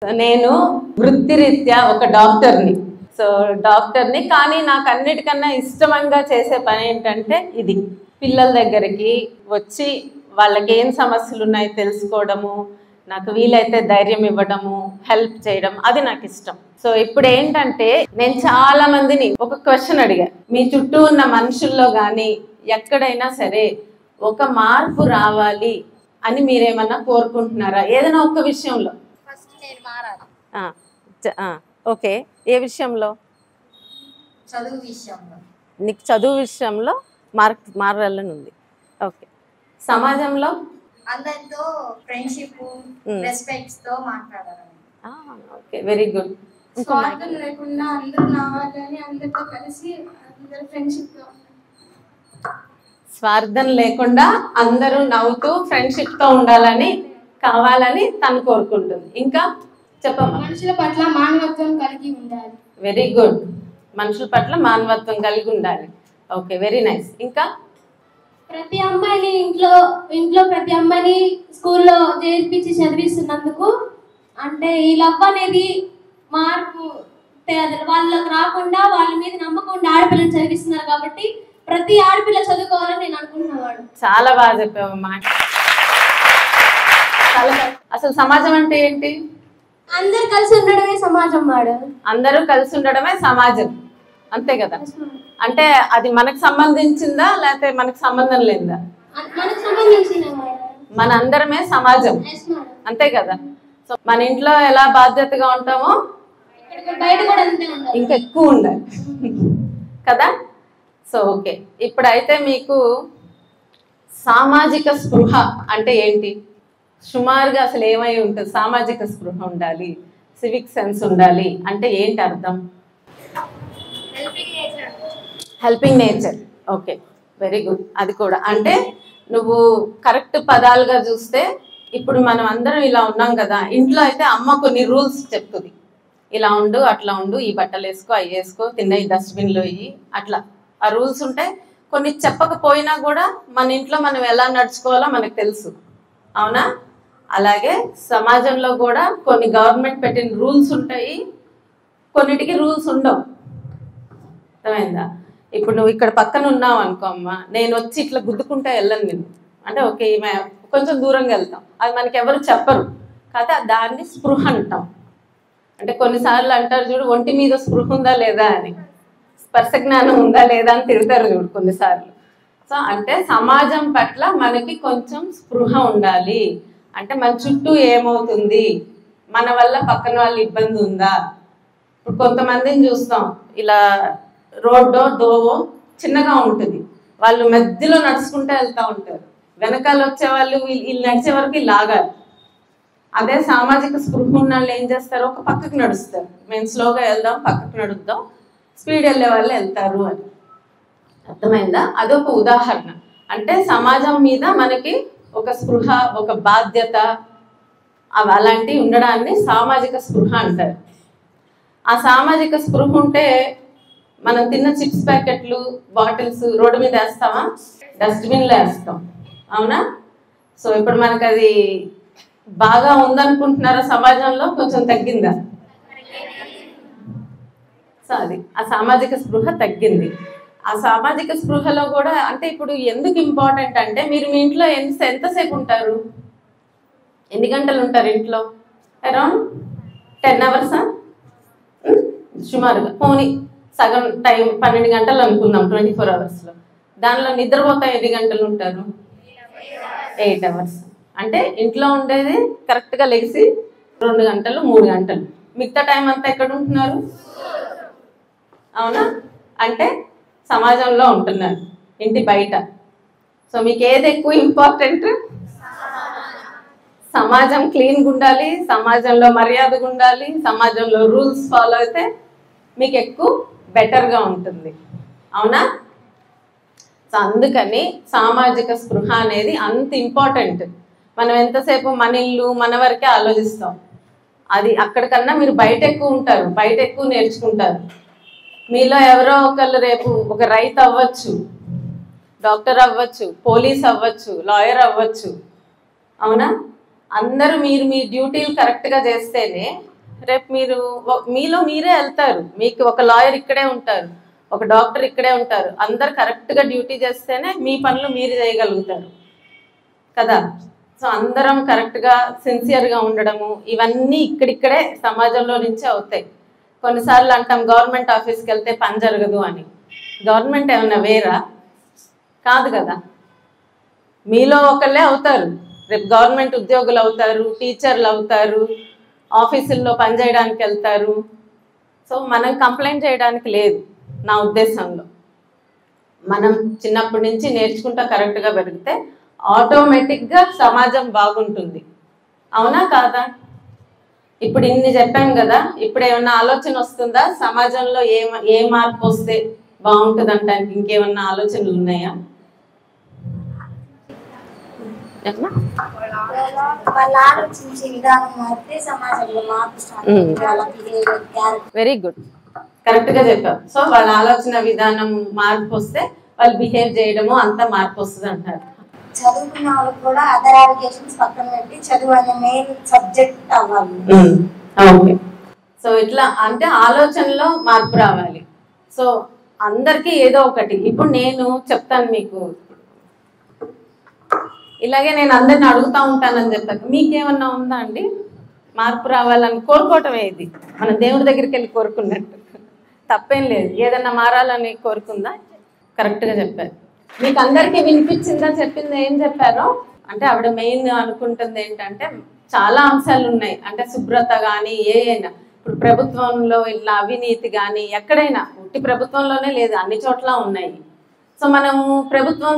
నేను వృత్తిరీత్యా ఒక డాక్టర్ని. సో డాక్టర్ని, కానీ నాకు అన్నిటికన్నా ఇష్టంగా చేసే పని ఏంటంటే ఇది పిల్లల దగ్గరికి వచ్చి వాళ్ళకి ఏం సమస్యలు ఉన్నాయో తెలుసుకోవడము, నాకు వీలైతే ధైర్యం ఇవ్వడము, హెల్ప్ చేయడం, అది నాకు ఇష్టం. సో ఇప్పుడు ఏంటంటే నేను చాలా మందిని ఒక క్వశ్చన్ అడిగా, మీ చుట్టూ ఉన్న మనుషుల్లో కానీ ఎక్కడైనా సరే ఒక మార్పు రావాలి అని మీరేమన్నా కోరుకుంటున్నారా? ఏదైనా ఒక్క విషయంలో. ఓకే, ఏ విషయంలో? చదువు విషయంలో. నీకు చదువు విషయంలో మారాలని ఉంది. ఓకే, సమాజంలో అందరితో ఫ్రెండ్షిప్, రెస్పెక్ట్స్ తో మాట్లాడాలని. Okay, very good. స్వార్థం లేకుండా అందరూ నావాలని అందరితో కలిసి అందరూ ఫ్రెండ్షిప్ గా స్వార్థం లేకుండా అందరూ నవ్వుతూ ఫ్రెండ్షిప్ తో ఉండాలని కావాలని తను కోరుకుంటుంది. ఇంకా చెప్పమ్మా. మనుషుల పట్ల మానవత్వం కలిగి ఉండాలి. వెరీ గుడ్, మనుషుల పట్ల మానవత్వం కలిగి ఉండాలి. Okay, very nice. ఇంకా ప్రతి అమ్మాయిని ఇంట్లో ప్రతి అమ్మాయిని స్కూల్లో చేర్పించి చదివిస్తున్నందుకు, అంటే ఈ లవ్ అనేది మార్పు వాళ్ళకి రాకుండా వాళ్ళ మీద నమ్మకుండా ఆడపిల్లని చదివిస్తున్నారు కాబట్టి ప్రతి ఆడపిల్ల చదువుకోవాలని నేను అనుకుంటున్నాను. చాలా బాగా చెప్పావమ్మా. అసలు సమాజం అంటే ఏంటి? అందరు కలిసి ఉండడమే సమాజం వాడు. అందరూ కలిసి ఉండడమే సమాజం, అంతే కదా? అంటే అది మనకు సంబంధించిందా లేకపోతే మనకు సంబంధం లేదా? మనకు సంబంధించిన మన అందరమే సమాజం, అంతే కదా? సో మన ఇంట్లో ఎలా బాధ్యతగా ఉంటామో బయట కూడా అంతే ఉండాలి, ఇంకా ఎక్కువ ఉండాలి కదా? సో ఓకే, ఇప్పుడైతే మీకు సామాజిక స్పృహ అంటే ఏంటి సుమారుగా అసలు ఏమై ఉంటుంది? సామాజిక స్పృహ ఉండాలి, సివిక్ సెన్స్ ఉండాలి అంటే ఏంటి అర్థం? Helping nature. Okay, very good. అది కూడా అంటే నువ్వు కరెక్ట్ పదాలుగా చూస్తే ఇప్పుడు మనం అందరం ఇలా ఉన్నాం కదా, ఇంట్లో అయితే అమ్మ కొన్ని రూల్స్ చెప్తుంది, ఇలా ఉండు, అట్లా ఉండు, ఈ బట్టలు వేసుకో, అవి వేసుకో, తిన్న ఈ డస్ట్బిన్లో ఇవి, అట్లా ఆ రూల్స్ ఉంటాయి. కొన్ని చెప్పకపోయినా కూడా మన ఇంట్లో మనం ఎలా నడుచుకోవాలో మనకు తెలుసు, అవునా? అలాగే సమాజంలో కూడా కొన్ని గవర్నమెంట్ పెట్టిన రూల్స్ ఉంటాయి, కొన్నిటికి రూల్స్ ఉండవు. అర్థమైందా? ఇప్పుడు నువ్వు ఇక్కడ పక్కన ఉన్నావు అనుకో అమ్మ, నేను వచ్చి ఇట్లా గుద్దుకుంటే వెళ్ళను నేను, అంటే ఓకే కొంచెం దూరంగా వెళ్తాం, అది మనకి ఎవరు చెప్పరు, కాకపోతే దాన్ని స్పృహ అంటాం. అంటే కొన్నిసార్లు అంటారు చూడు, ఒంటి మీద స్పృహ ఉందా లేదా అని, స్పర్శ జ్ఞానం ఉందా లేదా అని తిడతారు చూడు కొన్నిసార్లు. సో అంటే సమాజం పట్ల మనకి కొంచెం స్పృహ ఉండాలి. అంటే మన చుట్టూ ఏమవుతుంది, మన వల్ల పక్కన వాళ్ళ ఇబ్బంది ఉందా? ఇప్పుడు కొంతమందిని చూస్తాం, ఇలా రోడ్డో దోవో చిన్నగా ఉంటుంది, వాళ్ళు మధ్యలో నడుచుకుంటూ వెళ్తూ ఉంటారు, వెనకాల వచ్చే వాళ్ళు వీళ్ళు నడిచే వరకు లాగాలి. అదే సామాజిక స్పృహ ఉన్న వాళ్ళు ఏం చేస్తారు, ఒక పక్కకు నడుస్తారు, మేము స్లోగా వెళ్దాం, పక్కకు నడుద్దాం, స్పీడ్ వెళ్ళే వాళ్ళు వెళ్తారు అని. అర్థమైందా? అదొక ఉదాహరణ. అంటే సమాజం మీద మనకి ఒక స్పృహ, ఒక బాధ్యత, అలాంటివి ఉండడాన్ని సామాజిక స్పృహ అంటారు. ఆ సామాజిక స్పృహ ఉంటే మనం తిన్న చిప్స్ ప్యాకెట్లు, బాటిల్స్ రోడ్డు మీద వేస్తామా? డస్ట్బిన్లో వేస్తాం, అవునా? సో ఇప్పుడు మనకు అది బాగా ఉందనుకుంటున్నారా? సమాజంలో కొంచెం తగ్గిందా? సో అది ఆ సామాజిక స్పృహ తగ్గింది. ఆ సామాజిక స్పృహలో కూడా అంటే ఇప్పుడు ఎందుకు ఇంపార్టెంట్ అంటే, మీరు మీ ఇంట్లో ఎంతసేపు ఉంటారు, ఎన్ని గంటలు ఉంటారు ఇంట్లో? అరౌండ్ 10 అవర్సా సుమారుగా? పోనీ సగం టైం 12 గంటలు అనుకుందాం 24 అవర్స్లో. దానిలో నిద్రపోతా ఎన్ని గంటలు ఉంటారు? 8 అవర్స్. అంటే ఇంట్లో ఉండేది కరెక్ట్గా లెగిసి 2 గంటలు 3 గంటలు, మిగతా టైం అంతా ఎక్కడ ఉంటున్నారు? అవునా? అంటే సమాజంలో ఉంటున్నారు, ఇంటి బయట. సో మీకు ఏది ఎక్కువ ఇంపార్టెంట్? సమాజం క్లీన్గా ఉండాలి, సమాజంలో మర్యాదగా ఉండాలి, సమాజంలో రూల్స్ ఫాలో అయితే మీకు ఎక్కువ బెటర్గా ఉంటుంది, అవునా? సో అందుకని సామాజిక స్పృహ అనేది అంత ఇంపార్టెంట్. మనం ఎంతసేపు మన ఇల్లు మన వరకే ఆలోచిస్తాం, అది అక్కడికన్నా మీరు బయట ఎక్కువ ఉంటారు, బయట ఎక్కువ నేర్చుకుంటారు. మీలో ఎవరో ఒకళ్ళు రేపు ఒక రైతు అవ్వచ్చు, డాక్టర్ అవ్వచ్చు, పోలీస్ అవ్వచ్చు, లాయర్ అవ్వచ్చు, అవునా? అందరూ మీరు మీ డ్యూటీలు కరెక్ట్గా చేస్తేనే రేపు మీరు మీలో మీరే వెళ్తారు. మీకు ఒక లాయర్ ఇక్కడే ఉంటారు, ఒక డాక్టర్ ఇక్కడే ఉంటారు. అందరు కరెక్ట్గా డ్యూటీ చేస్తేనే మీ పనులు మీరు చేయగలుగుతారు కదా. సో అందరం కరెక్ట్గా సిన్సియర్గా ఉండడము, ఇవన్నీ ఇక్కడిక్కడే సమాజంలో నుంచే అవుతాయి. కొన్నిసార్లు అంటాం గవర్నమెంట్ ఆఫీస్కి వెళ్తే పని జరగదు అని. గవర్నమెంట్ ఏమన్నా వేరా? కాదు కదా. మీలో ఒకళ్ళే అవుతారు, రేపు గవర్నమెంట్ ఉద్యోగులు అవుతారు, టీచర్లు అవుతారు, ఆఫీసుల్లో పనిచేయడానికి వెళ్తారు. సో మనం కంప్లైంట్ చేయడానికి లేదు నా ఉద్దేశంలో. మనం చిన్నప్పటి నుంచి నేర్చుకుంటా కరెక్ట్గా పెరిగితే ఆటోమేటిక్గా సమాజం బాగుంటుంది. అవునా కాదా? ఇప్పుడు ఇన్ని చెప్పాం కదా, ఇప్పుడు ఏమన్నా ఆలోచన వస్తుందా సమాజంలో ఏ మార్పు వస్తే బాగుంటుంది అంటానికి? ఇంకేమన్నా ఆలోచనలు ఉన్నాయా? వెరీ గుడ్, కరెక్ట్గా చెప్పారు. సో వాళ్ళ ఆలోచన విధానం మార్పు వస్తే వాళ్ళు బిహేవ్ చేయడము అంతా మార్పు వస్తుంది అంటారు. చదువుకున్న వాళ్ళకి కూడా అదర్ అప్లికేషన్స్ పక్కన పెట్టి చదువు అనే మెయిన్ సబ్జెక్ట్ అవ్వాలి. ఓకే. సో ఇట్లా అంటే ఆలోచనలో మార్పు రావాలి. సో అందరికీ ఏదో ఒకటి. ఇప్పుడు నేను చెప్తాను మీకు, ఇలాగే నేను అందరిని అడుగుతూ ఉంటానని చెప్పాను. మీకేమన్నా ఉందా అండి మార్పు రావాలని కోరుకోవటమే? ఇది మన దేవుడి దగ్గరికి వెళ్ళి కోరుకున్నట్టు తప్పేం లేదు. ఏదన్నా మారాలని కోరుకుందా? కరెక్ట్గా చెప్పారు. మీకు అందరికీ వినిపించిందా చెప్పింది ఏం చెప్పారో? అంటే ఆవిడ మెయిన్ అనుకుంటుంది ఏంటంటే చాలా అంశాలు ఉన్నాయి. అంటే శుభ్రత కానీ ఏదైనా, ఇప్పుడు ప్రభుత్వంలో ఇట్లా అవినీతి కానీ ఎక్కడైనా, ఉట్టి ప్రభుత్వంలోనే లేదు, అన్ని చోట్ల ఉన్నాయి. సో మనము ప్రభుత్వం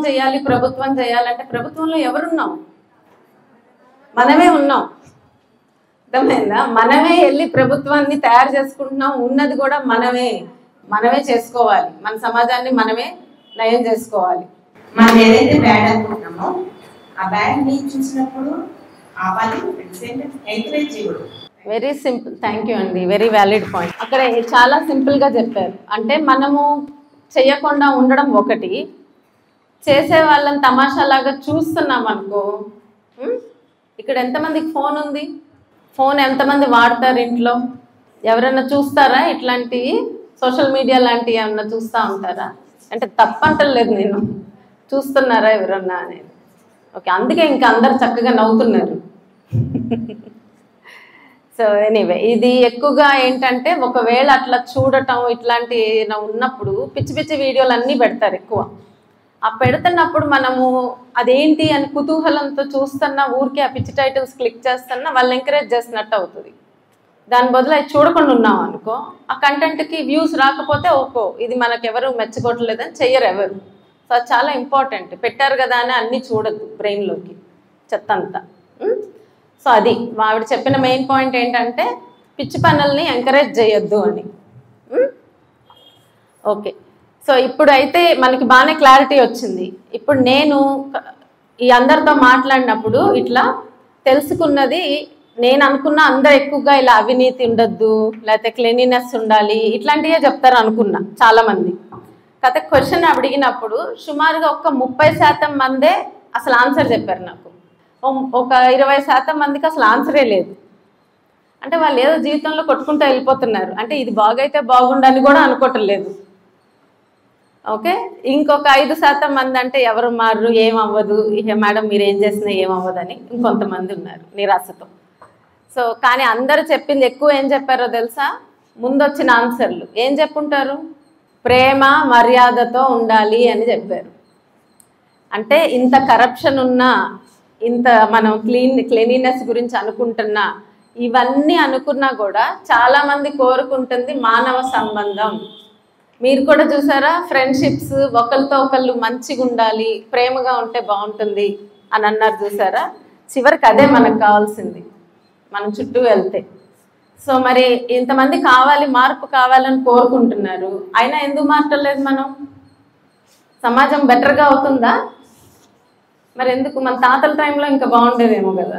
చేయాలంటే ప్రభుత్వంలో ఎవరున్నాం? మనమే ఉన్నాం. అర్థమైందా? మనమే వెళ్ళి ప్రభుత్వాన్ని తయారు చేసుకుంటున్నాం. ఉన్నది కూడా మనమే చేసుకోవాలి. మన సమాజాన్ని మనమే నయం చేసుకోవాలి. మనం ఏదైతే బ్యాడ్ అనుకుంటున్నామో ఆ బ్యాడ్ ని చూసినప్పుడు ఆపాలి, ఎంకరేజ్ చేయకూడదు. Very simple. థ్యాంక్ యూ అండి, వెరీ వ్యాలిడ్ పాయింట్. అక్కడ చాలా సింపుల్గా చెప్పారు. అంటే మనము చేయకుండా ఉండడం ఒకటి, చేసే వాళ్ళని తమాషాలాగా చూస్తున్నాం అనుకో. ఇక్కడ ఎంతమందికి ఫోన్ ఉంది? ఫోన్ ఎంతమంది వాడతారు ఇంట్లో? ఎవరైనా చూస్తారా ఇట్లాంటివి? సోషల్ మీడియా లాంటివి ఏమన్నా చూస్తూ ఉంటారా? అంటే తప్పంటలేదు, నేను చూస్తున్నారా ఎవరన్నా అనేది. ఓకే, అందుకే ఇంకా అందరు చక్కగా నవ్వుతున్నారు. సో ఎనీవే, ఇది ఎక్కువగా ఏంటంటే ఒకవేళ అట్లా చూడటం ఇట్లాంటి ఉన్నప్పుడు పిచ్చి పిచ్చి వీడియోలు అన్నీ పెడతారు ఎక్కువ. ఆ పెడుతున్నప్పుడు మనము అదేంటి అని కుతూహలంతో చూస్తున్నా, ఊరికే ఆ పిచ్చి టైటిల్స్ క్లిక్ చేస్తున్నా వాళ్ళని ఎంకరేజ్ చేసినట్టు అవుతుంది. దాని బదులు అది చూడకుండా ఉన్నాం అనుకో, ఆ కంటెంట్కి వ్యూస్ రాకపోతే ఓకో ఇది మనకెవరు మెచ్చుకోవట్లేదని చెయ్యరు ఎవరు. సో అది చాలా ఇంపార్టెంట్. పెట్టారు కదా అని అన్నీ చూడద్దు బ్రెయిన్లోకి చెత్త అంతా. సో అది ఆవిడ చెప్పిన మెయిన్ పాయింట్ ఏంటంటే పిచ్చి పనుల్ని ఎంకరేజ్ చేయొద్దు అని. ఓకే, సో ఇప్పుడు అయితే మనకి బాగానే క్లారిటీ వచ్చింది. ఇప్పుడు నేను ఈ అందరితో మాట్లాడినప్పుడు ఇట్లా తెలుసుకున్నది, నేను అనుకున్నా అందరు ఎక్కువగా ఇలా అవినీతి ఉండొద్దు, లేకపోతే క్లీనినెస్ ఉండాలి, ఇట్లాంటివే చెప్తారు అనుకున్నా చాలామంది. కాకపోతే క్వశ్చన్ అడిగినప్పుడు సుమారుగా ఒక 30% మందే అసలు ఆన్సర్ చెప్పారు నాకు. ఒక 20% మందికి అసలు ఆన్సరే లేదు. అంటే వాళ్ళు ఏదో జీవితంలో కొట్టుకుంటూ వెళ్ళిపోతున్నారు. అంటే ఇది బాగైతే బాగుండని కూడా అనుకోవటం లేదు. ఓకే, ఇంకొక 5% మంది అంటే ఎవరు మారు, ఏమవ్వదు, ఇక మేడం మీరు ఏం చేసినా ఏమవ్వదని ఇంకొంతమంది ఉన్నారు నిరాశతో. సో కానీ అందరూ చెప్పింది ఎక్కువ ఏం చెప్పారో తెలుసా? ముందొచ్చిన ఆన్సర్లు ఏం చెప్పుంటారు? ప్రేమ మర్యాదతో ఉండాలి అని చెప్పారు. అంటే ఇంత కరప్షన్ ఉన్నా, ఇంత మనం క్లీనినెస్ గురించి అనుకుంటున్నా, ఇవన్నీ అనుకున్నా కూడా చాలామంది కోరుకుంటుంది మానవ సంబంధం. మీరు కూడా చూసారా, ఫ్రెండ్షిప్స్ ఒకరితో ఒకళ్ళు మంచిగా ఉండాలి, ప్రేమగా ఉంటే బాగుంటుంది అని అన్నారు చూసారా? చివరికి అదే మనకు కావాల్సింది మనం చుట్టూ వెళ్తే. సో మరి ఇంతమంది కావాలి, మార్పు కావాలని కోరుకుంటున్నారు, అయినా ఎందుకు మారటలేదు మనం? సమాజం బెటర్గా అవుతుందా? మరి ఎందుకు? మన తాతల టైంలో ఇంకా బాగుండేదేమో కదా.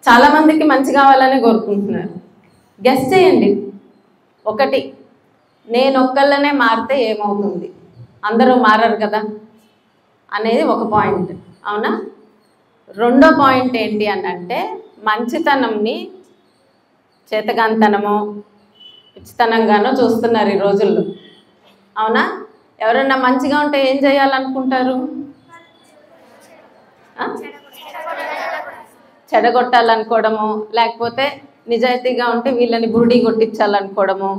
చాలామందికి మంచి కావాలని కోరుకుంటున్నారు. గెస్ చేయండి. ఒకటి, నేను ఒక్కళ్ళనే మారితే ఏమవుతుంది, అందరూ మారరు కదా అనేది ఒక పాయింట్. అవునా? రెండో పాయింట్ ఏంటి అని అంటే మంచితనంని చేతగాంతనమో పిచ్చితనంగానో చూస్తున్నారు ఈ రోజుల్లో. అవునా? ఎవరన్నా మంచిగా ఉంటే ఏం చేయాలనుకుంటారు? చెడగొట్టాలనుకోవడము, లేకపోతే నిజాయితీగా ఉంటే వీళ్ళని బురుడి కొట్టించాలనుకోవడము,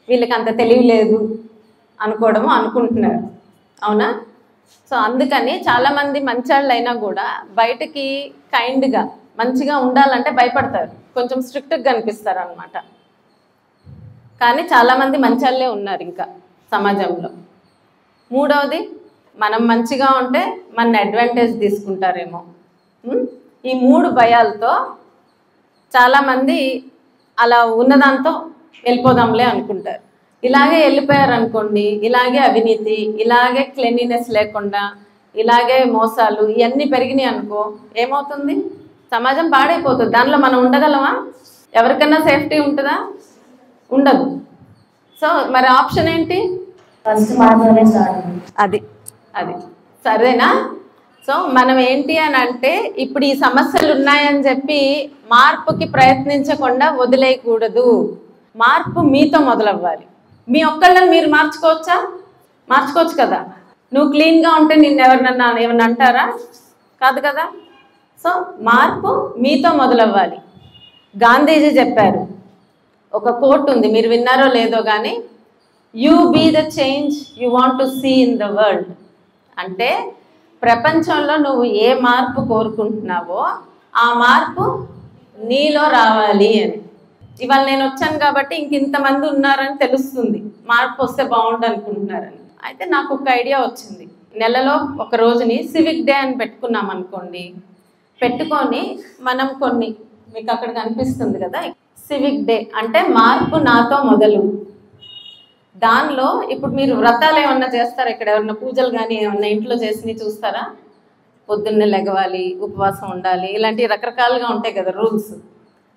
వీళ్ళకి అంత తెలివి లేదు అనుకోవడము అనుకుంటున్నారు. అవునా? సో అందుకని చాలామంది మంచాళ్ళు అయినా కూడా బయటకి కైండ్గా మంచిగా ఉండాలంటే భయపడతారు, కొంచెం స్ట్రిక్ట్గా కనిపిస్తారు అనమాట. కానీ చాలామంది మంచాళ్ళే ఉన్నారు ఇంకా సమాజంలో. మూడవది, మనం మంచిగా ఉంటే మన అడ్వాంటేజ్ తీసుకుంటారేమో. ఈ 3 భయాలతో చాలామంది అలా ఉన్నదాంతో వెళ్ళిపోదాంలే అనుకుంటారు. ఇలాగే వెళ్ళిపోయారు అనుకోండి, ఇలాగే అవినీతి, ఇలాగే క్లీనినెస్ లేకుండా, ఇలాగే మోసాలు ఇవన్నీ పెరిగినాయి అనుకో, ఏమవుతుంది? సమాజం పాడైపోతుంది. దానిలో మనం ఉండగలమా? ఎవరికైనా సేఫ్టీ ఉంటుందా? ఉండదు. సో మరి ఆప్షన్ ఏంటి? అది అది సరేనా? సో మనం ఏంటి అని అంటే, ఇప్పుడు ఈ సమస్యలు ఉన్నాయని చెప్పి మార్పుకి ప్రయత్నించకుండా వదిలేయకూడదు. మార్పు మీతో మొదలవ్వాలి. మీ ఒక్కళ్ళని మీరు మార్చుకోవచ్చా? మార్చుకోవచ్చు కదా. నువ్వు క్లీన్గా ఉంటే నిన్ను ఎవరినన్నా ఏమన్నా అంటారా? కాదు కదా. సో మార్పు మీతో మొదలవ్వాలి. గాంధీజీ చెప్పారు, ఒక కోట్ ఉంది, మీరు విన్నారో లేదో కానీ, you be the change you want to see in the world. అంటే ప్రపంచంలో నువ్వు ఏ మార్పు కోరుకుంటున్నావో ఆ మార్పు నీలో రావాలి అని. ఇవాళ నేను వచ్చాను కాబట్టి ఇంతమంది ఉన్నారని తెలుస్తుంది, మార్పు వస్తే బాగుండు అనుకుంటున్నారని. అయితే నాకు ఒక ఐడియా వచ్చింది. నెలలో ఒక రోజుని సివిక్ డే అని పెట్టుకున్నాం అనుకోండి. పెట్టుకొని మనం కొన్ని, మీకు అక్కడ కనిపిస్తుంది కదా సివిక్ డే అంటే మార్పు నాతో మొదలు. దానిలో ఇప్పుడు మీరు వ్రతాలు ఏమన్నా చేస్తారా? ఇక్కడ ఎవరన్నా పూజలు కానీ ఏమన్నా ఇంట్లో చేసి చూస్తారా? పొద్దున్నే లెగవాలి, ఉపవాసం ఉండాలి, ఇలాంటివి రకరకాలుగా ఉంటాయి కదా రూల్స్.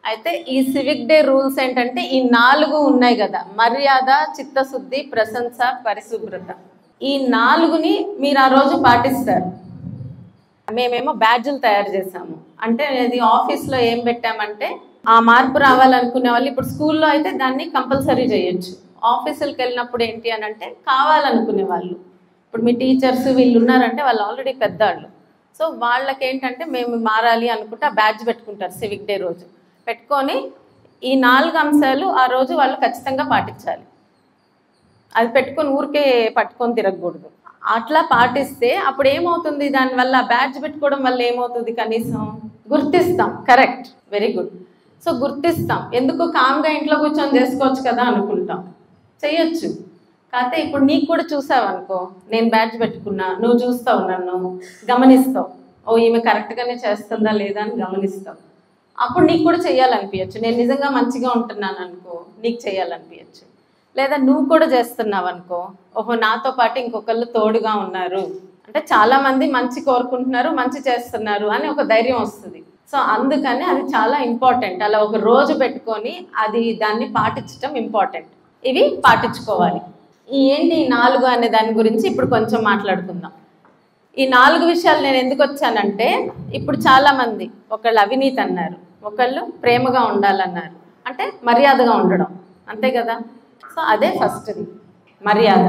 అయితే ఈ సివిక్ డే రూల్స్ ఏంటంటే ఈ 4 ఉన్నాయి కదా: మర్యాద, చిత్తశుద్ధి, ప్రశంస, పరిశుభ్రత. ఈ 4ని మీరు ఆ రోజు పాటిస్తారు. మేమేమో బ్యాడ్జులు తయారు చేసాము. అంటే ఇది ఆఫీస్లో ఏం పెట్టామంటే, ఆ మార్పు రావాలనుకునే వాళ్ళు, ఇప్పుడు స్కూల్లో అయితే దాన్ని కంపల్సరీ చేయొచ్చు. ఆఫీసులకు వెళ్ళినప్పుడు ఏంటి అని అంటే, కావాలనుకునే వాళ్ళు, ఇప్పుడు మీ టీచర్స్ వీళ్ళు ఉన్నారంటే వాళ్ళు ఆల్రెడీ పెద్దవాళ్ళు. సో వాళ్ళకి ఏంటంటే మేము మారాలి అనుకుంటే ఆ బ్యాడ్జ్ పెట్టుకుంటారు సివిక్ డే రోజు. పెట్టుకొని ఈ 4 అంశాలు ఆ రోజు వాళ్ళు ఖచ్చితంగా పాటించాలి. అది పెట్టుకొని ఊరికే పట్టుకొని తిరగకూడదు. అట్లా పాటిస్తే అప్పుడు ఏమవుతుంది, దానివల్ల బ్యాడ్జ్ పెట్టుకోవడం వల్ల ఏమవుతుంది, కనీసం గుర్తిస్తాం. Correct, very good. సో గుర్తిస్తాం. ఎందుకు కామ్గా ఇంట్లో కూర్చొని చేసుకోవచ్చు కదా అనుకుంటాం, చేయొచ్చు. కాకపోతే ఇప్పుడు నీకు కూడా చూసావు అనుకో, నేను బ్యాడ్జ్ పెట్టుకున్నా, నువ్వు చూస్తావు, నన్ను గమనిస్తావు, ఓ ఈమె కరెక్ట్గానే చేస్తుందా లేదా అని గమనిస్తావు. అప్పుడు నీకు కూడా చేయాలనిపించచ్చు. నేను నిజంగా మంచిగా ఉంటున్నాను అనుకో, నీకు చేయాలనిపించచ్చు. లేదా నువ్వు కూడా చేస్తున్నావు అనుకో, ఓహో నాతో పాటు ఇంకొకళ్ళు తోడుగా ఉన్నారు అంటే చాలామంది మంచి కోరుకుంటున్నారు, మంచి చేస్తున్నారు అని ఒక ధైర్యం వస్తుంది. సో అందుకని అది చాలా ఇంపార్టెంట్. అలా ఒక రోజు పెట్టుకొని దాన్ని పాటించడం ఇంపార్టెంట్. ఇవి పాటించుకోవాలి. ఏంటి ఈ 4 అనే దాని గురించి ఇప్పుడు కొంచెం మాట్లాడుకుందాం. ఈ 4 విషయాలు నేను ఎందుకు వచ్చానంటే, ఇప్పుడు చాలామంది ఒకళ్ళు అవినీతి అన్నారు, ఒకళ్ళు ప్రేమగా ఉండాలన్నారు, అంటే మర్యాదగా ఉండడం, అంతే కదా. సో అదే ఫస్ట్ది, మర్యాద.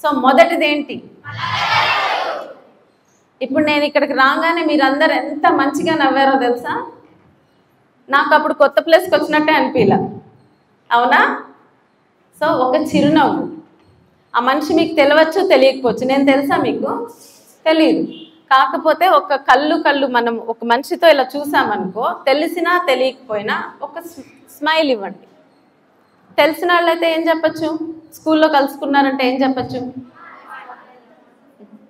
సో మొదటిది ఏంటి? ఇప్పుడు నేను ఇక్కడికి రాగానే మీరందరూ ఎంత మంచిగా నవ్వారో తెలుసా? నాకు అప్పుడు కొత్త ప్లేస్కి వచ్చినట్టే అనిపించలే, అవునా? సో ఒక చిరునవ్వు, ఆ మనిషి మీకు తెలియవచ్చు తెలియకపోవచ్చు. నేను తెలుసా మీకు? తెలియదు. కాకపోతే ఒక కళ్ళు మనం ఒక మనిషితో ఇలా చూసామనుకో, తెలిసినా తెలియకపోయినా ఒక స్మైల్ ఇవ్వండి. తెలిసిన వాళ్ళైతే ఏం చెప్పచ్చు? స్కూల్లో కలుసుకున్నారంటే ఏం చెప్పచ్చు?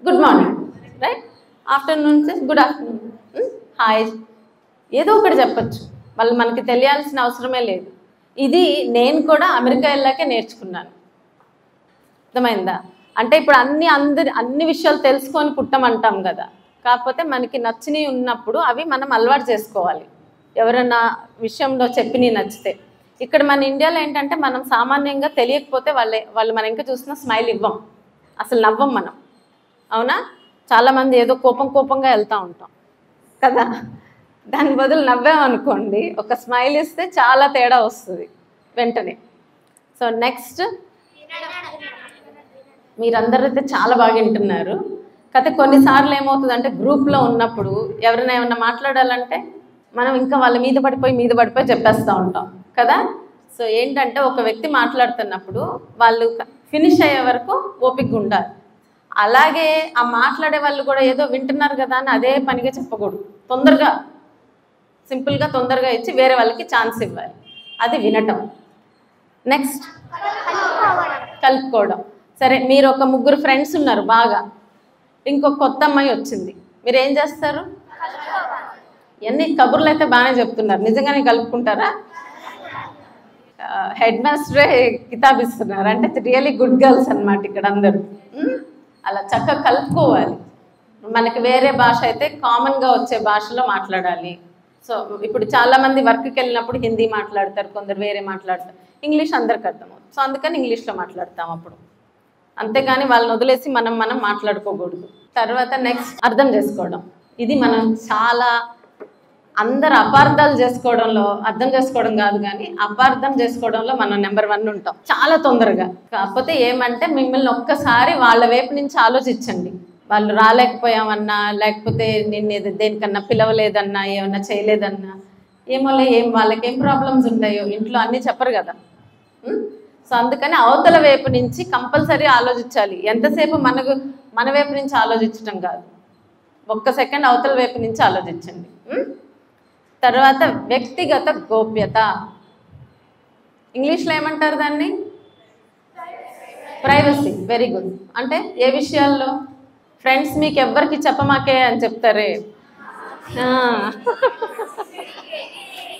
Good morning, right? Afternoon good afternoon, hi, ఏదో ఒకటి చెప్పచ్చు. వాళ్ళు మనకి తెలియాల్సిన అవసరమే లేదు. ఇది నేను కూడా అమెరికా వెళ్ళాకే నేర్చుకున్నాను. అర్థమైందా? అంటే ఇప్పుడు అన్ని విషయాలు తెలుసుకొని పుట్టమంటాం కదా. కాకపోతే మనకి నచ్చినవి ఉన్నప్పుడు అవి మనం అలవాటు చేసుకోవాలి. ఎవరైనా విషయంలో చెప్పి నచ్చితే. ఇక్కడ మన ఇండియాలో ఏంటంటే, మనం సామాన్యంగా తెలియకపోతే వాళ్ళు మనం ఇంకా చూసినా స్మైల్ ఇవ్వం, అసలు నవ్వం మనం, అవునా? చాలామంది ఏదో కోపంగా వెళ్తూ ఉంటాం కదా. దాని బదులు నవ్వామనుకోండి, ఒక స్మైల్ ఇస్తే చాలా తేడా వస్తుంది వెంటనే. సో నెక్స్ట్, మీరందరూ అయితే చాలా బాగా వింటున్నారు. కాకపోతే కొన్నిసార్లు ఏమవుతుందంటే గ్రూప్లో ఉన్నప్పుడు ఎవరైనా ఏమన్నా మాట్లాడాలంటే మనం ఇంకా వాళ్ళ మీద పడిపోయి చెప్పేస్తూ ఉంటాం కదా. సో ఏంటంటే ఒక వ్యక్తి మాట్లాడుతున్నప్పుడు వాళ్ళు ఫినిష్ అయ్యే వరకు ఓపికగా ఉండాలి. అలాగే ఆ మాట్లాడే వాళ్ళు కూడా ఏదో వింటున్నారు కదా అని అదే పనిగా చెప్పకూడదు. తొందరగా సింపుల్గా తొందరగా ఇచ్చి వేరే వాళ్ళకి ఛాన్స్ ఇవ్వాలి. అది వినటం. నెక్స్ట్ కలుపుకోవడం. సరే, మీరు ఒక 3 ఫ్రెండ్స్ ఉన్నారు బాగా, ఇంకొక కొత్త అమ్మాయి వచ్చింది, మీరు ఏం చేస్తారు? ఎన్ని కబుర్లు అయితే బాగానే చెప్తున్నారు, నిజంగానే కలుపుకుంటారా? హెడ్ మాస్టరే కితాబ్ ఇస్తున్నారు అంటే రియలీ గుడ్ గర్ల్స్ అన్నమాట ఇక్కడ అందరూ. అలా చక్కగా కలుపుకోవాలి. మనకి వేరే భాష అయితే కామన్గా వచ్చే భాషలో మాట్లాడాలి. సో ఇప్పుడు చాలామంది వర్క్కి వెళ్ళినప్పుడు హిందీ మాట్లాడతారు, కొందరు వేరే మాట్లాడతారు, ఇంగ్లీష్ అందరికి అర్థమవుతుంది. సో అందుకని ఇంగ్లీష్లో మాట్లాడతాం అప్పుడు, అంతేగాని వాళ్ళని వదిలేసి మనం మాట్లాడుకోకూడదు. తర్వాత నెక్స్ట్ అర్థం చేసుకోవడం. ఇది మనం చాలా అందరు అపార్థాలు చేసుకోవడంలో, అర్థం చేసుకోవడం కాదు కానీ అపార్థం చేసుకోవడంలో మనం నెంబర్ 1 ఉంటాం చాలా తొందరగా. కాకపోతే ఏమంటే మిమ్మల్ని ఒక్కసారి వాళ్ళ వైపు నుంచి ఆలోచించండి. వాళ్ళు రాలేకపోయామన్నా, లేకపోతే నిన్ను దేనికన్నా పిలవలేదన్నా, ఏమన్నా చేయలేదన్నా, వాళ్ళకి ఏం ప్రాబ్లమ్స్ ఉంటాయో ఇంట్లో అన్నీ చెప్పరు కదా. సో అందుకని అవతల వైపు నుంచి కంపల్సరీ ఆలోచించాలి. ఎంతసేపు మన వైపు నుంచి ఆలోచించడం కాదు, ఒక్క సెకండ్ అవతల వైపు నుంచి ఆలోచించండి. తర్వాత వ్యక్తిగత గోప్యత. ఇంగ్లీష్లో ఏమంటారు దాన్ని? ప్రైవసీ. Very good. అంటే ఏ విషయాల్లో? ఫ్రెండ్స్ మీకు ఎవ్వరికి చెప్పమాకే అని చెప్తారే,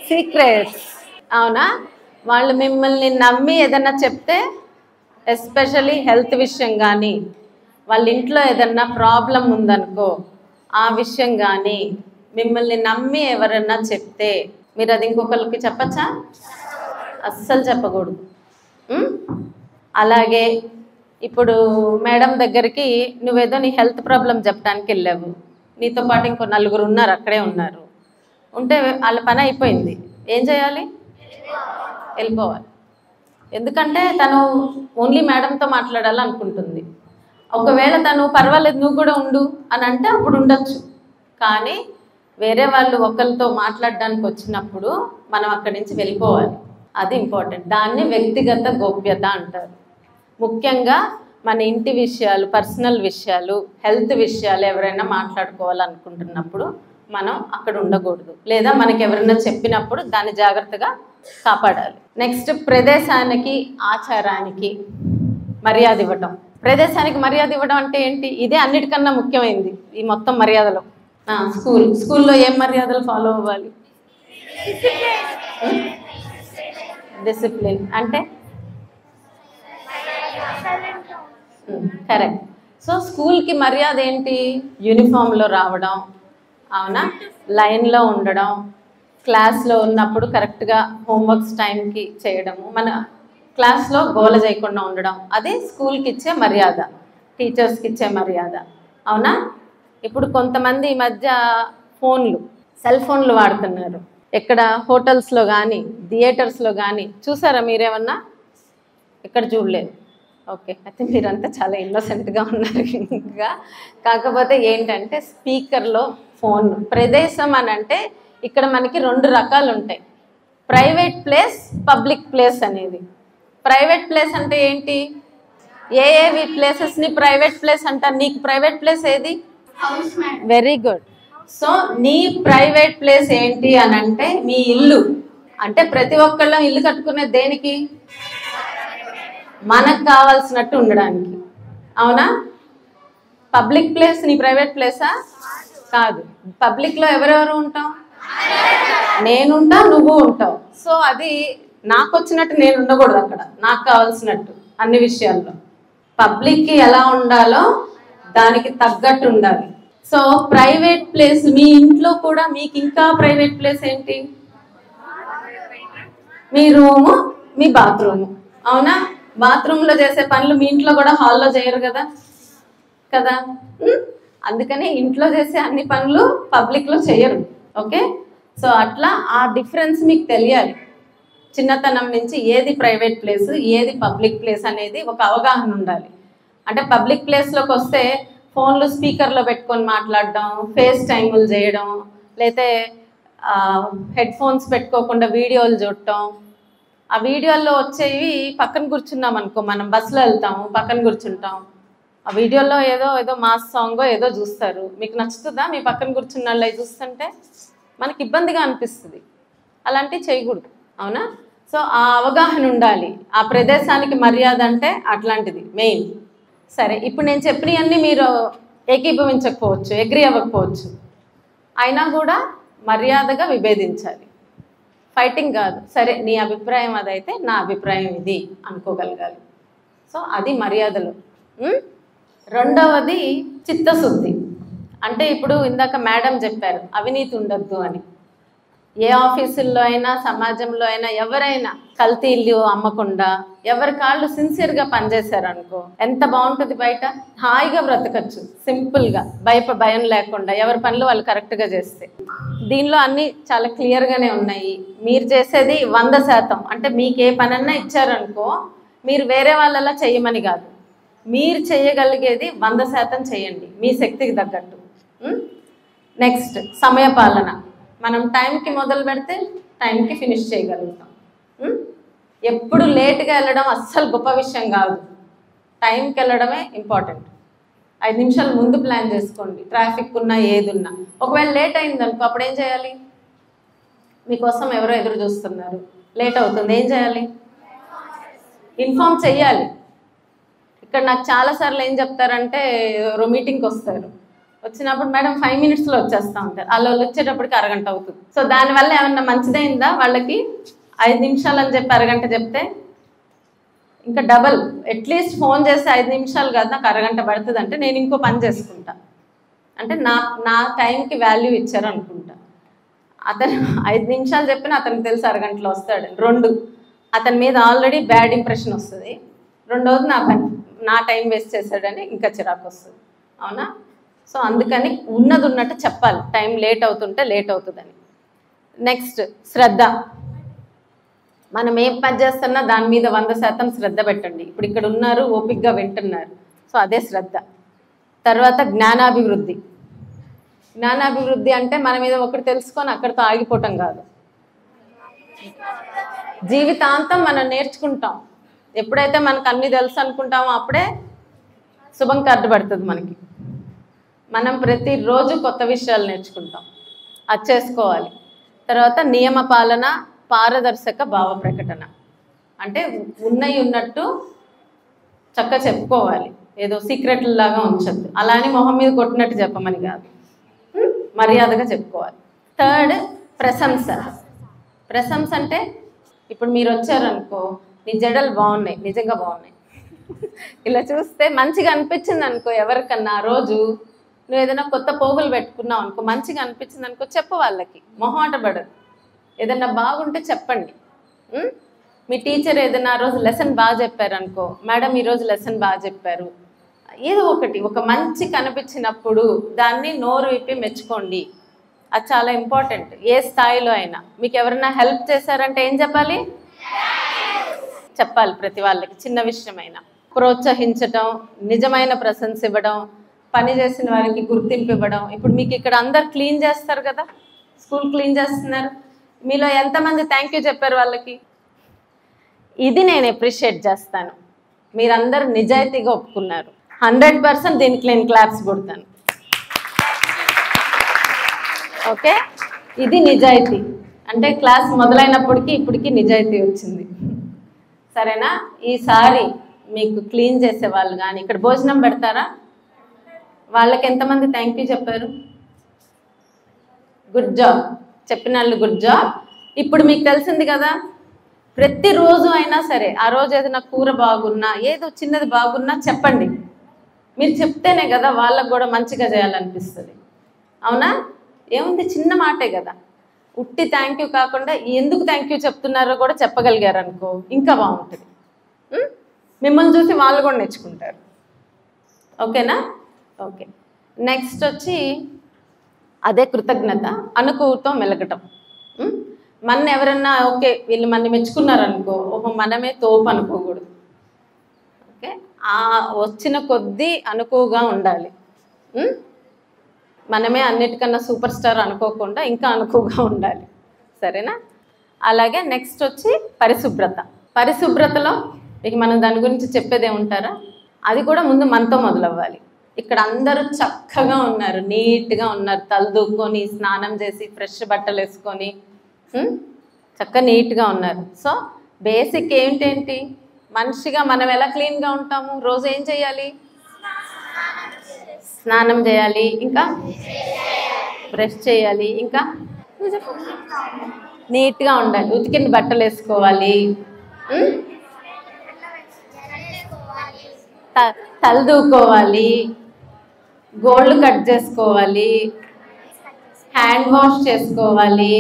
సీక్రెట్స్. అవునా? వాళ్ళు మిమ్మల్ని నమ్మి ఏదన్నా చెప్తే, ఎస్పెషల్లీ హెల్త్ విషయం కానీ, వాళ్ళ ఇంట్లో ఏదన్నా ప్రాబ్లం ఉందనుకో ఆ విషయం కానీ మిమ్మల్ని నమ్మి ఎవరన్నా చెప్తే మీరు అది ఇంకొకరికి చెప్పచ్చా? అస్సలు చెప్పకూడదు. అలాగే ఇప్పుడు మేడం దగ్గరికి నువ్వేదో నీ హెల్త్ ప్రాబ్లం చెప్పడానికి వెళ్ళావు, నీతో పాటు ఇంకో 4 ఉన్నారు, అక్కడే ఉన్నారు, ఉంటే వాళ్ళ పని అయిపోయింది, ఏం చేయాలి? వెళ్ళిపోవాలి. ఎందుకంటే తను ఓన్లీ మేడంతో మాట్లాడాలనుకుంటుంది. ఒకవేళ తను పర్వాలేదు నువ్వు కూడా ఉండు అని అంటే అప్పుడు ఉండొచ్చు. కానీ వేరే వాళ్ళు ఒకరితో మాట్లాడడానికి వచ్చినప్పుడు మనం అక్కడి నుంచి వెళ్ళిపోవాలి. అది ఇంపార్టెంట్. దాన్ని వ్యక్తిగత గోప్యత అంటారు. ముఖ్యంగా మన ఇంటి విషయాలు, పర్సనల్ విషయాలు, హెల్త్ విషయాలు ఎవరైనా మాట్లాడుకోవాలనుకుంటున్నప్పుడు మనం అక్కడ ఉండకూడదు, లేదా మనకి ఎవరైనా చెప్పినప్పుడు దాన్ని జాగ్రత్తగా కాపాడాలి. నెక్స్ట్, ప్రదేశానికి ఆచారానికి మర్యాద ఇవ్వటం. ప్రదేశానికి మర్యాద ఇవ్వడం అంటే ఏంటి? ఇదే అన్నిటికన్నా ముఖ్యమైనది ఈ మొత్తం మర్యాదలో. స్కూల్లో ఏం మర్యాదలు ఫాలో అవ్వాలి? డిసిప్లిన్ అంటే కరెక్ట్. సో స్కూల్కి మర్యాద ఏంటి? యూనిఫామ్లో రావడం, అవునా, లైన్లో ఉండడం, క్లాస్లో ఉన్నప్పుడు కరెక్ట్గా హోంవర్క్స్ టైంకి చేయడము, మన క్లాస్లో గోల చేయకుండా ఉండడం, అది స్కూల్కి ఇచ్చే మర్యాద, టీచర్స్కి ఇచ్చే మర్యాద. అవునా? ఇప్పుడు కొంతమంది ఈ మధ్య సెల్ ఫోన్లు వాడుతున్నారు. ఎక్కడ హోటల్స్లో కానీ థియేటర్స్లో కానీ చూసారా మీరేమన్నా? ఎక్కడ చూడలేదు. ఓకే, అయితే మీరంతా చాలా ఇన్నోసెంట్గా ఉన్నారు ఇంకా. కాకపోతే ఏంటంటే స్పీకర్లో ఫోన్. ప్రదేశం అని అంటే ఇక్కడ మనకి 2 రకాలు ఉంటాయి, ప్రైవేట్ ప్లేస్, పబ్లిక్ ప్లేస్ అనేది. ప్రైవేట్ ప్లేస్ అంటే ఏంటి? ఏవి ప్లేసెస్ని ప్రైవేట్ ప్లేస్ అంటారు? నీకు ప్రైవేట్ ప్లేస్ ఏది? Very good. సో నీ ప్రైవేట్ ప్లేస్ ఏంటి అని అంటే మీ ఇల్లు. అంటే ప్రతి ఒక్కళ్ళం ఇల్లు కట్టుకునేది దేనికి? మనకు కావాల్సినట్టు ఉండడానికి. అవునా? పబ్లిక్ ప్లేస్ నీ ప్రైవేట్ ప్లేసా? కాదు. పబ్లిక్లో ఎవరెవరు ఉంటాం? నేనుంటా, నువ్వు ఉంటావు. సో అది నాకు వచ్చినట్టు నేను ఉండకూడదు అక్కడ, నాకు కావాల్సినట్టు అన్ని విషయాల్లో. పబ్లిక్కి ఎలా ఉండాలో దానికి తగ్గట్టు ఉండాలి. సో ప్రైవేట్ ప్లేస్, మీ ఇంట్లో కూడా మీకు ఇంకా ప్రైవేట్ ప్లేస్ ఏంటి? మీ రూము, మీ బాత్రూము. అవునా? బాత్రూంలో చేసే పనులు మీ ఇంట్లో కూడా హాల్లో చేయరు కదా. అందుకని ఇంట్లో చేసే అన్ని పనులు పబ్లిక్లో చేయరు. ఓకే, సో అట్లా ఆ డిఫరెన్స్ మీకు తెలియాలి. చిన్నతనం నుంచి ఏది ప్రైవేట్ ప్లేస్, ఏది పబ్లిక్ ప్లేస్ అనేది ఒక అవగాహన ఉండాలి. అంటే పబ్లిక్ ప్లేస్లోకి వస్తే ఫోన్లు స్పీకర్లో పెట్టుకొని మాట్లాడడం, ఫేస్ టైములు చేయడం, లేతే హెడ్ ఫోన్స్ పెట్టుకోకుండా వీడియోలు చూడటం. ఆ వీడియోల్లో వచ్చేవి పక్కన కూర్చున్నాం అనుకో, మనం బస్సులో వెళ్తాము, పక్కన కూర్చుంటాం, ఆ వీడియోలో ఏదో మాస్ సాంగో ఏదో చూస్తారు. మీకు నచ్చుతుందా? మీ పక్కన కూర్చున్న వాళ్ళు అవి చూస్తుంటే మనకి ఇబ్బందిగా అనిపిస్తుంది. అలాంటివి చేయకూడదు, అవునా? సో ఆ అవగాహన ఉండాలి. ఆ ప్రదేశానికి మర్యాద అంటే అట్లాంటిది మెయిన్. సరే, ఇప్పుడు నేను చెప్పినవన్నీ మీరు ఏకీభవించకపోవచ్చు, అగ్రీ అవ్వకపోవచ్చు, అయినా కూడా మర్యాదగా విభేదించాలి. ఫైటింగ్ కాదు. సరే, నీ అభిప్రాయం అదైతే నా అభిప్రాయం ఇది అనుకోగలగాలి. సో అది మర్యాదలు. రెండవది చిత్తశుద్ధి. అంటే ఇప్పుడు ఇందాక మేడం చెప్పారు అవినీతి ఉండొద్దు అని. ఏ ఆఫీసుల్లో అయినా, సమాజంలో అయినా, ఎవరైనా కల్తీలు అమ్మకుండా ఎవరి కాళ్ళు సిన్సియర్గా పనిచేశారనుకో ఎంత బాగుంటుంది. బయట హాయిగా బ్రతకచ్చు, సింపుల్గా, భయం లేకుండా, ఎవరి పనులు వాళ్ళు కరెక్ట్గా చేస్తే. దీనిలో అన్నీ చాలా క్లియర్గానే ఉన్నాయి. మీరు చేసేది 100%. అంటే మీకు ఏ పనన్నా ఇచ్చారనుకో, మీరు వేరే వాళ్ళలా చేయమని కాదు, మీరు చేయగలిగేది 100% చేయండి మీ శక్తికి తగ్గట్టు. నెక్స్ట్ సమయపాలన. మనం టైంకి మొదలు పెడితే టైంకి ఫినిష్ చేయగలుగుతాం. ఎప్పుడు లేట్గా వెళ్ళడం అస్సలు గొప్ప విషయం కాదు, టైంకి వెళ్ళడమే ఇంపార్టెంట్. 5 నిమిషాలు ముందు ప్లాన్ చేసుకోండి, ట్రాఫిక్ ఉన్నా ఏదున్నా. ఒకవేళ లేట్ అయిందనుకో అప్పుడు ఏం చేయాలి? మీకోసం ఎవరో ఎదురు చూస్తున్నారు, లేట్ అవుతుంది, ఏం చేయాలి? ఇన్ఫార్మ్ చెయ్యాలి. ఇక్కడ నాకు చాలాసార్లు ఏం చెప్తారంటే, మీటింగ్కి వస్తారు, వచ్చినప్పుడు మేడం 5 మినిట్స్లో వచ్చేస్తూ ఉంటారు, వాళ్ళు వచ్చేటప్పటికి అరగంట అవుతుంది. సో దానివల్ల ఏమన్నా మంచిదైందా? వాళ్ళకి 5 నిమిషాలు అని చెప్పి అరగంట చెప్తే ఇంకా డబల్. అట్లీస్ట్ ఫోన్ చేసి 5 నిమిషాలు కాదు, నాకు అరగంట పడుతుంది అంటే నేను ఇంకో పని చేసుకుంటా. అంటే నా టైంకి వాల్యూ ఇచ్చారు అనుకుంటా. అతను 5 నిమిషాలు చెప్పినా అతనికి తెలుసు అరగంటలో వస్తాడు. 2, అతని మీద ఆల్రెడీ బ్యాడ్ ఇంప్రెషన్ వస్తుంది. రెండవది నా టైం వేస్ట్ చేశాడని ఇంకా చిరాకు వస్తుంది, అవునా? సో అందుకని ఉన్నది ఉన్నట్టు చెప్పాలి, టైం లేట్ అవుతుంటే లేట్ అవుతుందని. నెక్స్ట్ శ్రద్ధ. మనం ఏం పని చేస్తున్నా దాని మీద 100% శ్రద్ధ పెట్టండి. ఇప్పుడు ఇక్కడ ఉన్నారు, ఓపికగా వింటున్నారు, సో అదే శ్రద్ధ. తర్వాత జ్ఞానాభివృద్ధి. జ్ఞానాభివృద్ధి అంటే మన మీద ఒకటి తెలుసుకొని అక్కడితో ఆగిపోవటం కాదు, జీవితాంతం మనం నేర్చుకుంటాం. ఎప్పుడైతే మనకు అన్నీ తెలుసు అనుకుంటామో అప్పుడే శుభం కార్డు పడుతుంది మనకి. మనం ప్రతిరోజు కొత్త విషయాలు నేర్చుకుంటాం, అది చేసుకోవాలి. తర్వాత నియమ పాలన, పారదర్శక భావ ప్రకటన. అంటే ఉన్నవి ఉన్నట్టు చక్కగా చెప్పుకోవాలి, ఏదో సీక్రెట్లాగా ఉంచద్దు. అలా అని మొహం మీద కొట్టినట్టు చెప్పమని కాదు, మర్యాదగా చెప్పుకోవాలి. థర్డ్ ప్రశంస. ప్రశంస అంటే ఇప్పుడు మీరు వచ్చారనుకో, నీ జడలు బాగున్నాయి, నిజంగా బాగున్నాయి, ఇలా చూస్తే మంచిగా అనిపించింది అనుకో ఎవరికన్నా, ఆ రోజు నువ్వు ఏదైనా కొత్త పోగులు పెట్టుకున్నావు అనుకో, మంచిగా అనిపించింది అనుకో, చెప్పు వాళ్ళకి, మొహమాట పడదు. ఏదైనా బాగుంటే చెప్పండి. మీ టీచర్ ఏదైనా ఆ రోజు లెసన్ బాగా చెప్పారు అనుకో, మేడం ఈరోజు లెసన్ బాగా చెప్పారు, ఏదో ఒకటి ఒక మంచి కనిపించినప్పుడు దాన్ని నోరు విప్పి మెచ్చుకోండి. అది చాలా ఇంపార్టెంట్. ఏ స్థాయిలో అయినా మీకు ఎవరైనా హెల్ప్ చేశారంటే ఏం చెప్పాలి? చెప్పాలి ప్రతి వాళ్ళకి, చిన్న విషయమైనా. ప్రోత్సహించడం, నిజమైన ప్రశంస ఇవ్వడం, పని చేసిన వారికి గుర్తింపు ఇవ్వడం. ఇప్పుడు మీకు ఇక్కడ అందరు క్లీన్ చేస్తారు కదా, స్కూల్ క్లీన్ చేస్తున్నారు, మీలో ఎంతమంది థ్యాంక్ యూ చెప్పారు వాళ్ళకి? ఇది నేను అప్రిషియేట్ చేస్తాను. మీరందరూ నిజాయితీగా ఒప్పుకున్నారు. 100% దీనికి నేను క్లాప్స్ కొడతాను. ఓకే, ఇది నిజాయితీ. అంటే క్లాస్ మొదలైనప్పటికీ ఇప్పటికీ నిజాయితీ వచ్చింది. సరేనా? ఈసారి మీకు క్లీన్ చేసే వాళ్ళు కానీ ఇక్కడ భోజనం పెడతారా, వాళ్ళకి ఎంతమంది థ్యాంక్ యూ చెప్పారు? గుడ్ జాబ్ చెప్పిన వాళ్ళు, గుడ్ జాబ్. ఇప్పుడు మీకు తెలిసింది కదా, ప్రతిరోజు అయినా సరే ఆ రోజు ఏదైనా కూర బాగున్నా, ఏదో చిన్నది బాగున్నా చెప్పండి. మీరు చెప్తేనే కదా వాళ్ళకు కూడా మంచిగా చేయాలనిపిస్తుంది, అవునా? ఏముంది, చిన్న మాటే కదా. ఉట్టి థ్యాంక్ యూ కాకుండా ఎందుకు థ్యాంక్ యూ చెప్తున్నారో కూడా చెప్పగలిగారు అనుకో, ఇంకా బాగుంటుంది. మిమ్మల్ని చూసి వాళ్ళు కూడా నేర్చుకుంటారు. ఓకేనా? ఓకే. నెక్స్ట్ వచ్చి అదే కృతజ్ఞత, అనుకువతో మెలగటం. మన ఎవరన్నా ఓకే వీళ్ళు మన మెచ్చుకున్నారు అనుకో, ఓహో మనమే తోపు అనుకోకూడదు. ఓకే, ఆ వచ్చిన కొద్దీ అనుకువగా ఉండాలి. మనమే అన్నిటికన్నా సూపర్ స్టార్ అనుకోకుండా ఇంకా అనుకువగా ఉండాలి. సరేనా? అలాగే నెక్స్ట్ వచ్చి పరిశుభ్రత. పరిశుభ్రతలో ఇక మనం దాని గురించి చెప్పేదే ఉంటారా? అది కూడా ముందు మనతో మొదలవ్వాలి. ఇక్కడ అందరూ చక్కగా ఉన్నారు, నీట్గా ఉన్నారు, తలదూక్కొని స్నానం చేసి ఫ్రెష్ బట్టలు వేసుకొని చక్కగా నీట్గా ఉన్నారు. సో బేసిక్ ఏంటేంటి, మనిషిగా మనం ఎలా క్లీన్గా ఉంటాము? రోజు ఏం చేయాలి? స్నానం చేయాలి, ఇంకా బ్రష్ చేయాలి, ఇంకా నీట్గా ఉండాలి, ఉతికిన బట్టలు వేసుకోవాలి, తలదూకోవాలి, గోళ్ళు కట్ చేసుకోవాలి, హ్యాండ్ వాష్ చేసుకోవాలి.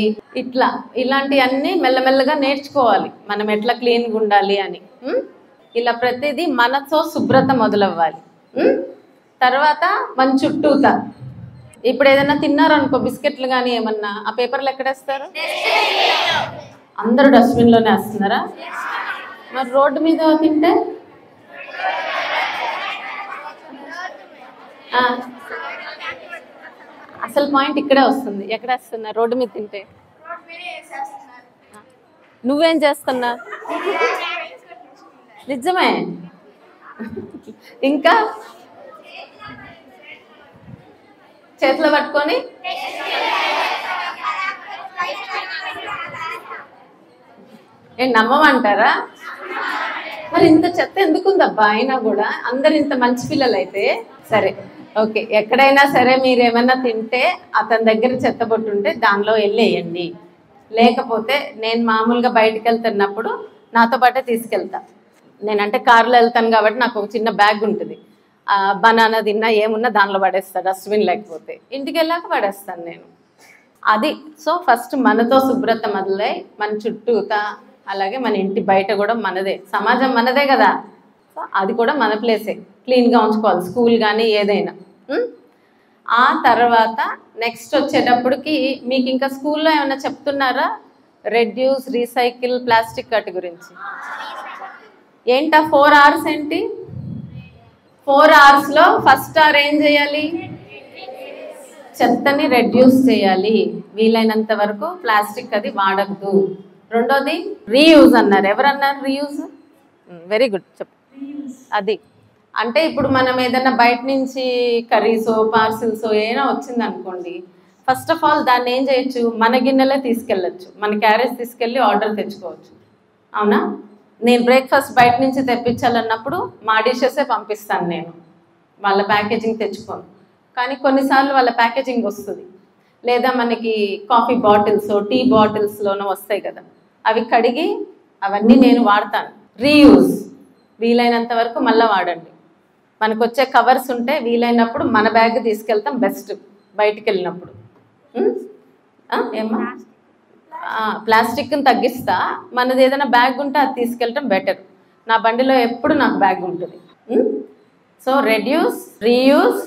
ఇలాంటివన్నీ మెల్లమెల్లగా నేర్చుకోవాలి మనం ఎట్లా క్లీన్గా ఉండాలి అని. ఇలా ప్రతిదీ మనతో శుభ్రత మొదలవ్వాలి. తర్వాత మన చుట్టూత ఇప్పుడు ఏదైనా తిన్నారనుకో, బిస్కెట్లు కానీ ఏమన్నా, ఆ పేపర్లు ఎక్కడేస్తారు? అందరూ డస్ట్బిన్లోనే వేస్తున్నారా? మరి రోడ్డు మీద తింటే అసలు పాయింట్ ఇక్కడే వస్తుంది. ఎక్కడ వేస్తున్నా? రోడ్డు మీద తింటే. నువ్వేం చేస్తున్నా? నిజమే. ఇంకా చేతిలో పట్టుకొని నమ్మమంటారా? మరి ఇంత చెత్త ఎందుకుందబ్బా? అయినా కూడా అందరు ఇంత మంచి పిల్లలు అయితే సరే, ఓకే. ఎక్కడైనా సరే మీరు ఏమైనా తింటే అతని దగ్గర చెత్త ఉంటే దానిలో వెళ్ళేయండి. లేకపోతే నేను మామూలుగా బయటకు వెళ్తున్నప్పుడు నాతో పాటే తీసుకెళ్తా. నేనంటే కారులో వెళ్తాను కాబట్టి నాకు ఒక చిన్న బ్యాగ్ ఉంటుంది. బనానా తిన్నా ఏమున్నా దానిలో పడేస్తాను, డస్ట్బిన్ లేకపోతే. ఇంటికి వెళ్ళాక పడేస్తాను నేను. అది సో ఫస్ట్ మనతో శుభ్రత మొదలై మన చుట్టూతా, అలాగే మన ఇంటి బయట కూడా మనదే, సమాజం మనదే కదా. సో అది కూడా మన ప్లేసే, క్లీన్గా ఉంచుకోవాలి, స్కూల్ కానీ ఏదైనా. ఆ తర్వాత నెక్స్ట్ వచ్చేటప్పటికి మీకు ఇంకా స్కూల్లో ఏమైనా చెప్తున్నారా? రెడ్యూస్, రీసైకిల్, ప్లాస్టిక్ వాటి గురించి ఏంటా? 4 hours ఏంటి? 4 hours ఫస్ట్ అవర్ ఏం చేయాలి? చెత్తని రెడ్యూస్ చేయాలి, వీలైనంత వరకు ప్లాస్టిక్ అది వాడద్దు. రెండోది రీయూజ్ అన్నారు. ఎవరన్నారు రీయూజ్? వెరీ గుడ్, చెప్పు. అది అంటే ఇప్పుడు మనం ఏదైనా బయట నుంచి కర్రీసో పార్సిల్సో ఏమైనా వచ్చింది అనుకోండి, ఫస్ట్ ఆఫ్ ఆల్ దాన్ని ఏం చేయొచ్చు? మన గిన్నెలే తీసుకెళ్ళచ్చు, మన క్యారేజ్ తీసుకెళ్ళి ఆర్డర్ తెచ్చుకోవచ్చు. అవునా? నేను బ్రేక్ఫాస్ట్ బయట నుంచి తెప్పించాలన్నప్పుడు మా డిషెసే పంపిస్తాను నేను, వాళ్ళ ప్యాకేజింగ్ తెచ్చుకోను. కానీ కొన్నిసార్లు వాళ్ళ ప్యాకేజింగ్ వస్తుంది, లేదా మనకి కాఫీ బాటిల్స్, టీ బాటిల్స్లోనూ వస్తాయి కదా, అవి కడిగి అవన్నీ నేను వాడతాను. రీయూజ్, వీలైనంత వరకు మళ్ళీ వాడండి. మనకు వచ్చే కవర్స్ ఉంటే వీలైనప్పుడు మన బ్యాగ్ తీసుకెళ్తాం బెస్ట్ బయటికి వెళ్ళినప్పుడు. ఏమా ప్లాస్టిక్ని తగ్గిస్తా, మనది ఏదైనా బ్యాగ్ ఉంటే అది తీసుకెళ్ళటం బెటర్. నా బండిలో ఎప్పుడు నాకు బ్యాగ్ ఉంటుంది. So reduce, reuse,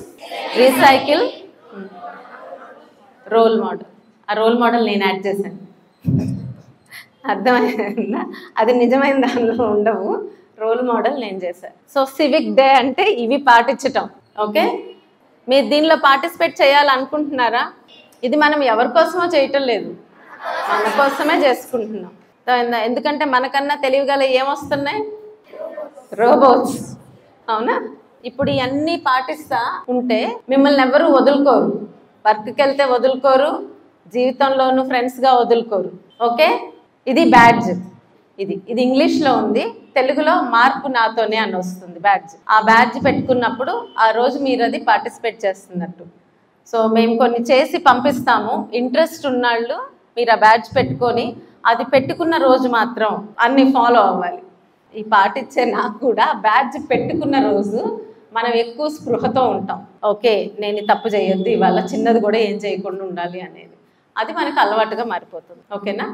recycle, role model. ఆ రోల్ మోడల్ నేను యాడ్ చేశాను. అర్థమైందా? అది నిజమైన దానిలో ఉండవు, రోల్ మోడల్ నేను చేశాను. సో సివిక్ డే అంటే ఇవి పాటించటం. ఓకే, మీరు దీనిలో పార్టిసిపేట్ చేయాలనుకుంటున్నారా? ఇది మనం ఎవరి కోసమో చేయటం లేదు, మన కోసమే చేసుకుంటున్నాం. ఎందుకంటే మనకన్నా తెలివిగల ఏమొస్తున్నాయి? రోబోట్స్. అవునా? ఇప్పుడు ఇవన్నీ పాటిస్తా ఉంటే మిమ్మల్ని ఎవరు వదులుకోరు, వర్క్కి వెళ్తే వదులుకోరు, జీవితంలోనూ ఫ్రెండ్స్గా వదులుకోరు. ఓకే, ఇది బ్యాడ్జ్. ఇది ఇంగ్లీష్లో ఉంది, తెలుగులో మార్పు నాతోనే అని వస్తుంది బ్యాడ్జ్. ఆ బ్యాడ్జ్ పెట్టుకున్నప్పుడు ఆ రోజు మీరు అది పార్టిసిపేట్ చేస్తున్నట్టు. సో మేము కొన్ని చేసి పంపిస్తాము, ఇంట్రెస్ట్ ఉన్నాళ్ళు మీరు ఆ బ్యాడ్జ్ పెట్టుకొని అది పెట్టుకున్న రోజు మాత్రం అన్నీ ఫాలో అవ్వాలి. ఈ పాటిచ్చే నాకు కూడా బ్యాడ్జ్ పెట్టుకున్న రోజు మనం ఎక్కువ స్పృహతో ఉంటాం. ఓకే, నేను తప్పు చేయొద్దు ఇవాళ, చిన్నది కూడా ఏం చేయకుండా ఉండాలి అనేది, అది మనకు అలవాటుగా మారిపోతుంది. ఓకేనా?